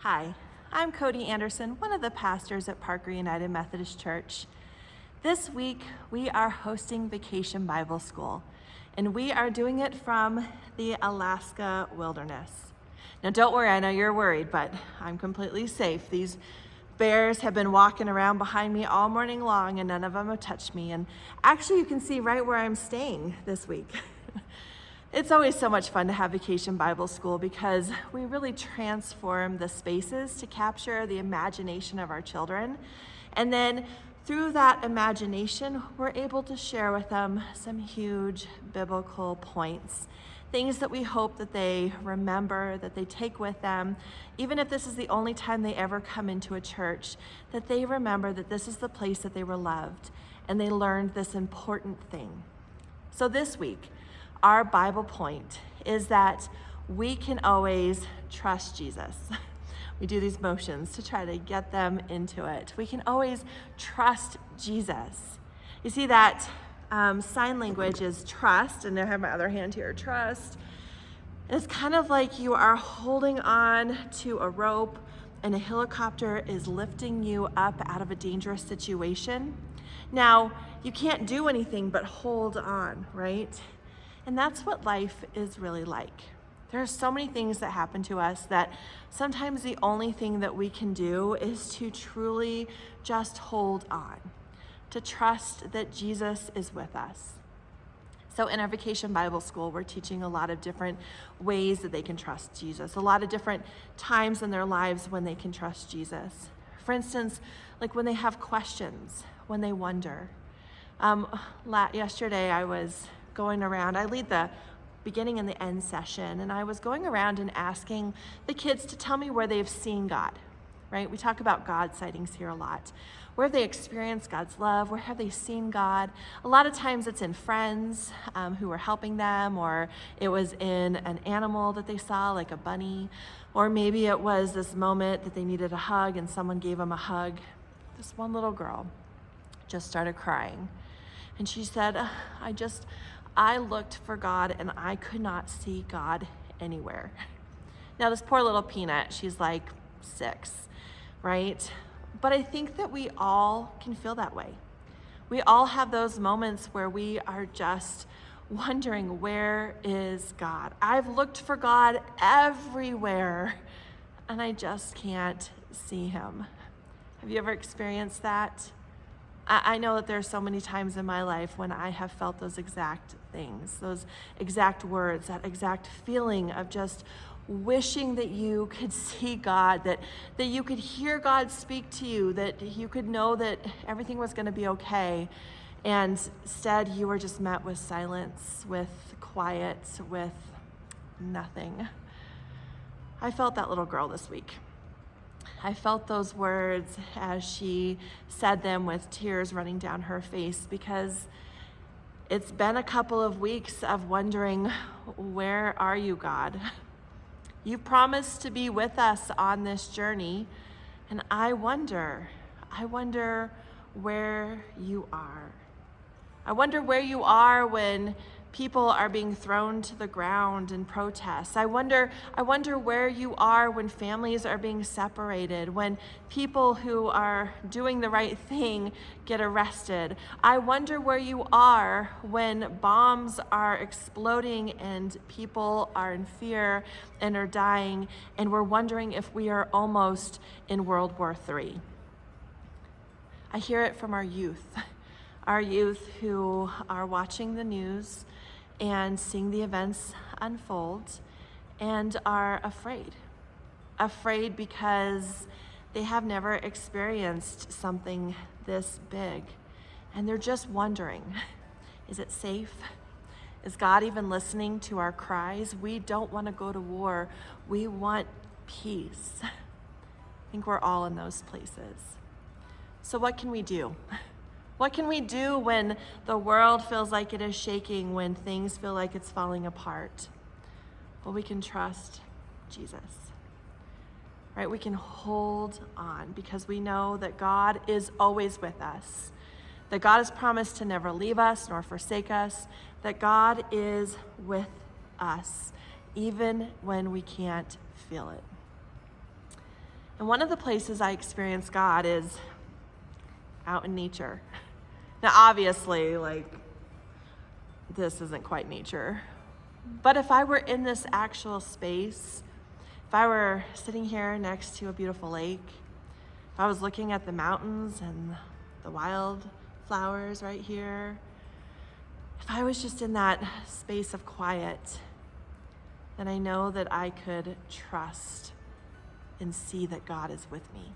Hi, I'm Cody Anderson, one of the pastors at Parker United Methodist Church. This week, we are hosting Vacation Bible School, and we are doing it from the Alaska wilderness. Now, don't worry, I know you're worried, but I'm completely safe. These bears have been walking around behind me all morning long, and none of them have touched me. And actually, you can see right where I'm staying this week. It's always so much fun to have Vacation Bible School because we really transform the spaces to capture the imagination of our children. And then through that imagination, we're able to share with them some huge biblical points, things that we hope that they remember, that they take with them, even if this is the only time they ever come into a church, that they remember that this is the place that they were loved and they learned this important thing. So this week, our Bible point is that we can always trust Jesus. We do these motions to try to get them into it. We can always trust Jesus. You see that sign language is trust, and I have my other hand here, trust. And it's kind of like you are holding on to a rope and a helicopter is lifting you up out of a dangerous situation. Now, you can't do anything but hold on, right? And that's what life is really like. There are so many things that happen to us that sometimes the only thing that we can do is to truly just hold on, to trust that Jesus is with us. So in our Vacation Bible School, we're teaching a lot of different ways that they can trust Jesus, a lot of different times in their lives when they can trust Jesus. For instance, like when they have questions, when they wonder. Yesterday I was going around, I lead the beginning and the end session, and I was going around and asking the kids to tell me where they've seen God, right? We talk about God sightings here a lot. Where have they experienced God's love? Where have they seen God? A lot of times it's in friends who were helping them, or it was in an animal that they saw, like a bunny, or maybe it was this moment that they needed a hug and someone gave them a hug. This one little girl just started crying, and she said, I looked for God and I could not see God anywhere. Now, this poor little peanut, she's like 6, right? But I think that we all can feel that way. We all have those moments where we are just wondering, where is God? I've looked for God everywhere and I just can't see him. Have you ever experienced that? I know that there are so many times in my life when I have felt those exact things, those exact words, that exact feeling of just wishing that you could see God, that you could hear God speak to you, that you could know that everything was going to be okay. And instead, you were just met with silence, with quiet, with nothing. I felt that little girl this week. I felt those words as she said them with tears running down her face, because it's been a couple of weeks of wondering, where are you, God? You promised to be with us on this journey, and I wonder where you are. I wonder where you are when people are being thrown to the ground in protests. I wonder where you are when families are being separated, when people who are doing the right thing get arrested. I wonder where you are when bombs are exploding and people are in fear and are dying, and we're wondering if we are almost in World War III. I hear it from our youth who are watching the news and seeing the events unfold and are afraid because they have never experienced something this big. And they're just wondering, is it safe? Is God even listening to our cries? We don't want to go to war. We want peace. I think we're all in those places. So what can we do? What can we do when the world feels like it is shaking, when things feel like it's falling apart? Well, we can trust Jesus, right? We can hold on because we know that God is always with us, that God has promised to never leave us nor forsake us, that God is with us even when we can't feel it. And one of the places I experience God is out in nature. Now, obviously, this isn't quite nature. But if I were in this actual space, if I were sitting here next to a beautiful lake, if I was looking at the mountains and the wild flowers right here, if I was just in that space of quiet, then I know that I could trust and see that God is with me.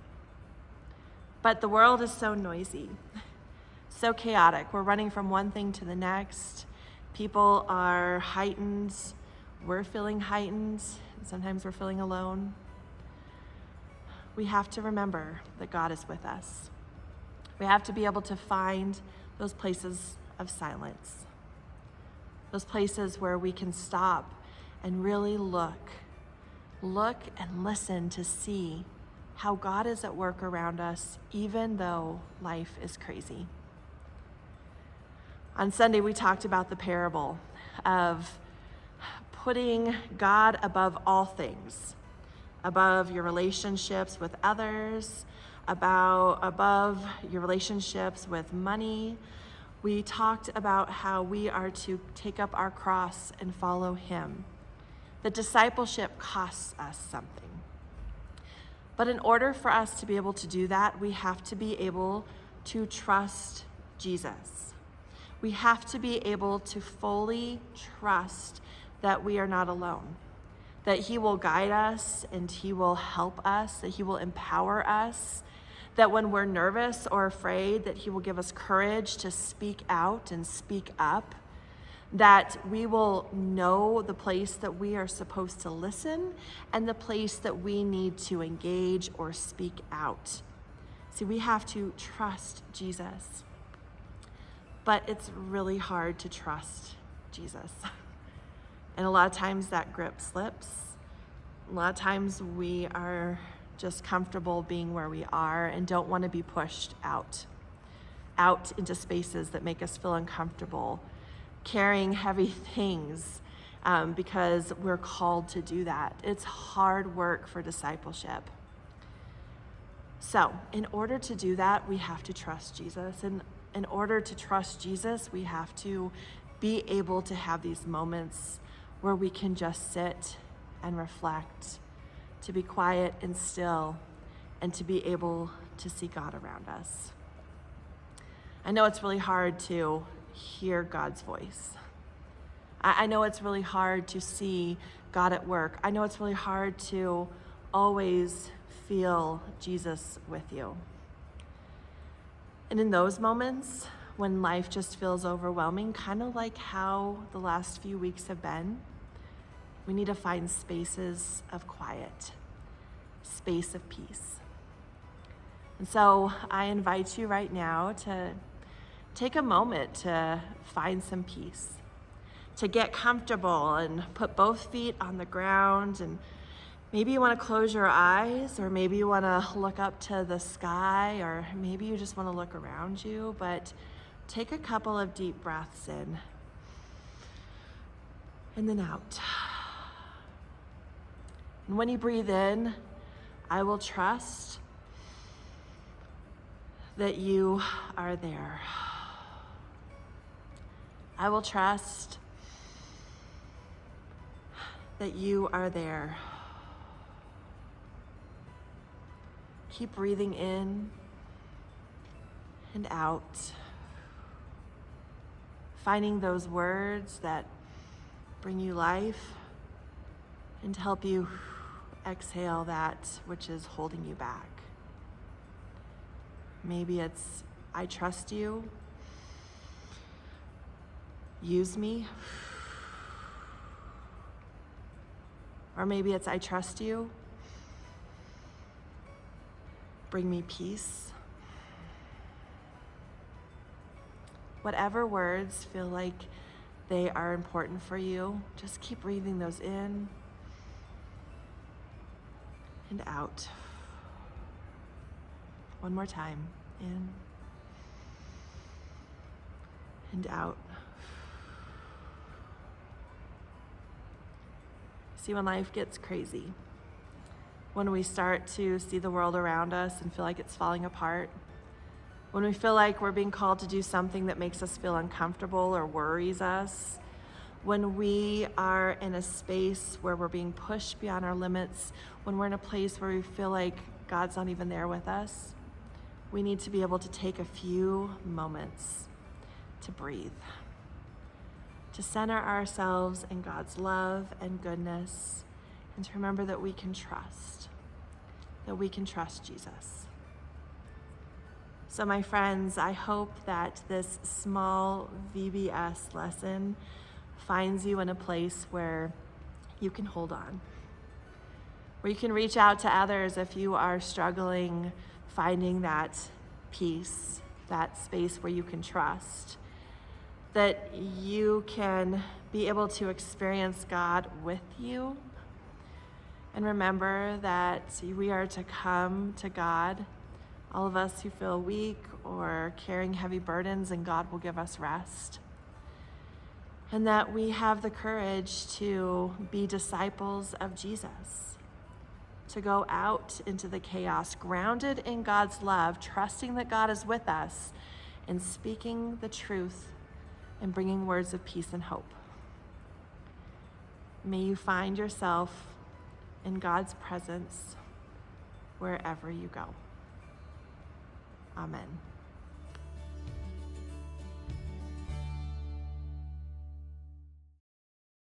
But the world is so noisy, so chaotic. We're running from one thing to the next. People are heightened. We're feeling heightened. Sometimes we're feeling alone. We have to remember that God is with us. We have to be able to find those places of silence, those places where we can stop and really look and listen to see how God is at work around us, even though life is crazy. On Sunday, we talked about the parable of putting God above all things, above your relationships with others, above your relationships with money. We talked about how we are to take up our cross and follow him. The discipleship costs us something. But in order for us to be able to do that, we have to be able to trust Jesus. We have to be able to fully trust that we are not alone, that he will guide us and he will help us, that he will empower us, that when we're nervous or afraid, that he will give us courage to speak out and speak up, that we will know the place that we are supposed to listen and the place that we need to engage or speak out. See, we have to trust Jesus. But it's really hard to trust Jesus. And a lot of times that grip slips. A lot of times we are just comfortable being where we are and don't want to be pushed out into spaces that make us feel uncomfortable, carrying heavy things because we're called to do that. It's hard work for discipleship. So in order to do that, we have to trust Jesus. And in order to trust Jesus, we have to be able to have these moments where we can just sit and reflect, to be quiet and still, and to be able to see God around us. I know it's really hard to hear God's voice. I know it's really hard to see God at work. I know it's really hard to always feel Jesus with you. And in those moments, when life just feels overwhelming, kind of like how the last few weeks have been, we need to find spaces of quiet, space of peace. And so I invite you right now to take a moment to find some peace, to get comfortable and put both feet on the ground. And maybe you want to close your eyes, or maybe you want to look up to the sky, or maybe you just want to look around you, but take a couple of deep breaths in and then out. And when you breathe in, I will trust that you are there. I will trust that you are there. Keep breathing in and out, finding those words that bring you life and to help you exhale that which is holding you back. Maybe it's, I trust you. Use me. Or maybe it's, I trust you. Bring me peace. Whatever words feel like they are important for you, just keep breathing those in and out. One more time. In and out. See, when life gets crazy, when we start to see the world around us and feel like it's falling apart, when we feel like we're being called to do something that makes us feel uncomfortable or worries us, when we are in a space where we're being pushed beyond our limits, when we're in a place where we feel like God's not even there with us, we need to be able to take a few moments to breathe, to center ourselves in God's love and goodness, and to remember that we can trust Jesus. So my friends, I hope that this small VBS lesson finds you in a place where you can hold on, where you can reach out to others if you are struggling finding that peace, that space where you can trust, that you can be able to experience God with you. And remember that we are to come to God, all of us who feel weak or carrying heavy burdens, and God will give us rest. And that we have the courage to be disciples of Jesus, to go out into the chaos, grounded in God's love, trusting that God is with us, and speaking the truth and bringing words of peace and hope. May you find yourself in God's presence wherever you go. Amen.